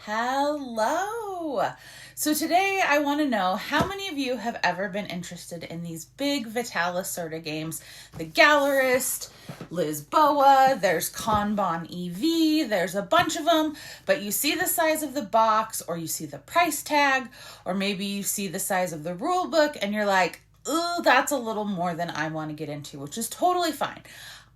Hello. So today I want to know how many of you have ever been interested in these big Lacerda games, the Gallerist, Lisboa, there's Kanban EV, there's a bunch of them, but you see the size of the box or you see the price tag, or maybe you see the size of the rule book and you're like, ooh, that's a little more than I want to get into, which is totally fine.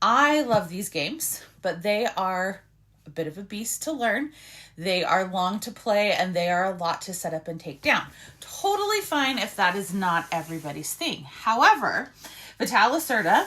I love these games, but they are a bit of a beast to learn. They are long to play and they are a lot to set up and take down. Totally fine if that is not everybody's thing. However, Lacerda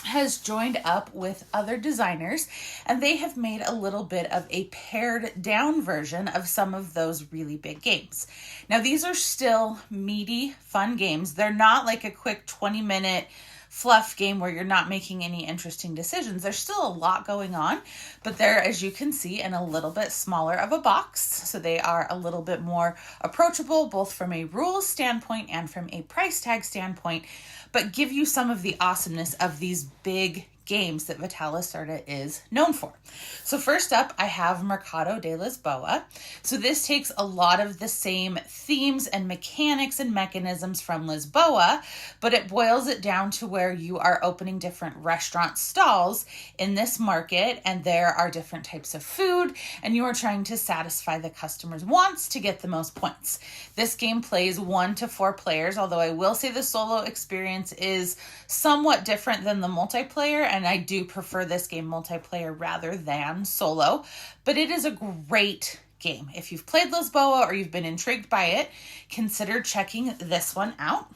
has joined up with other designers and they have made a little bit of a pared down version of some of those really big games. Now, these are still meaty, fun games. They're not like a quick 20-minute fluff game where you're not making any interesting decisions. There's still a lot going on, but they're, as you can see, in a little bit smaller of a box. So they are a little bit more approachable, both from a rules standpoint and from a price tag standpoint, but give you some of the awesomeness of these big games that Lacerda is known for. So first up, I have Mercado de Lisboa. So this takes a lot of the same themes and mechanics and mechanisms from Lisboa, but it boils it down to where you are opening different restaurant stalls in this market, and there are different types of food, and you are trying to satisfy the customer's wants to get the most points. This game plays 1 to 4 players, although I will say the solo experience is somewhat different than the multiplayer, and I do prefer this game multiplayer rather than solo, but it is a great game. If you've played Lisboa or you've been intrigued by it, consider checking this one out.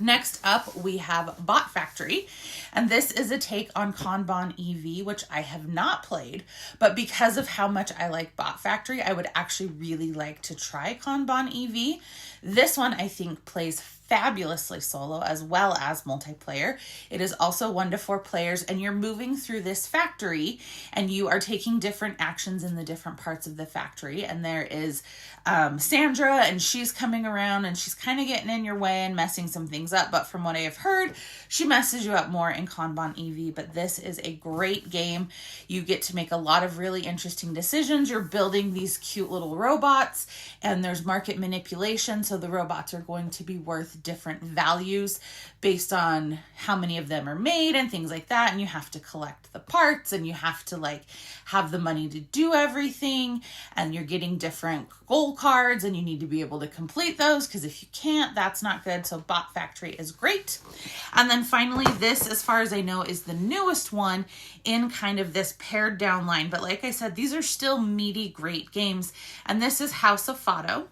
Next up, we have Bot Factory, and this is a take on Kanban EV, which I have not played, but because of how much I like Bot Factory, I would actually really like to try Kanban EV. This one, I think, plays fabulously solo as well as multiplayer. It is also 1 to 4 players, and you're moving through this factory and you are taking different actions in the different parts of the factory. And there is Sandra, and she's coming around and she's kind of getting in your way and messing some things up. But from what I have heard, she messes you up more in Kanban EV. But this is a great game. You get to make a lot of really interesting decisions. You're building these cute little robots, and there's market manipulation. So the robots are going to be worth different values based on how many of them are made and things like that. And you have to collect the parts, and you have to have the money to do everything, and you're getting different gold cards, and you need to be able to complete those, because if you can't, that's not good. So Bot Factory is great. And then finally, this, as far as I know, is the newest one in kind of this pared down line. But like I said, these are still meaty, great games. And this is House of Fado.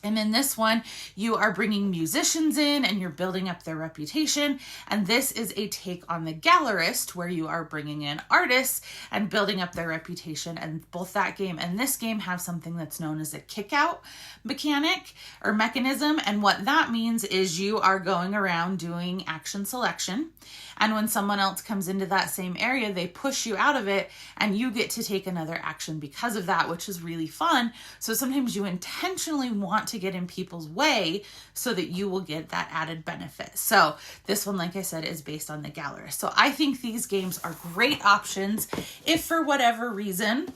And in this one, you are bringing musicians in and you're building up their reputation. And this is a take on the Gallerist, where you are bringing in artists and building up their reputation. And both that game and this game have something that's known as a kick-out mechanic or mechanism. And what that means is you are going around doing action selection. And when someone else comes into that same area, they push you out of it and you get to take another action because of that, which is really fun. So sometimes you intentionally want to get in people's way so that you will get that added benefit. So this one, like I said, is based on the Gallerist. So I think these games are great options if for whatever reason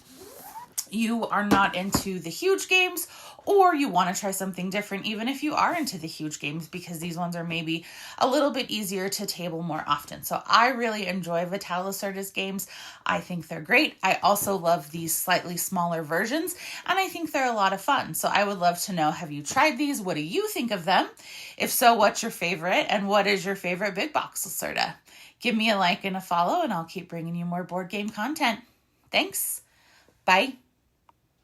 you are not into the huge games, or you want to try something different, even if you are into the huge games, because these ones are maybe a little bit easier to table more often. So I really enjoy Lacerda's games. I think they're great. I also love these slightly smaller versions, and I think they're a lot of fun. So I would love to know, have you tried these? What do you think of them? If so, what's your favorite? And what is your favorite big box Lacerda? Give me a like and a follow, and I'll keep bringing you more board game content. Thanks. Bye.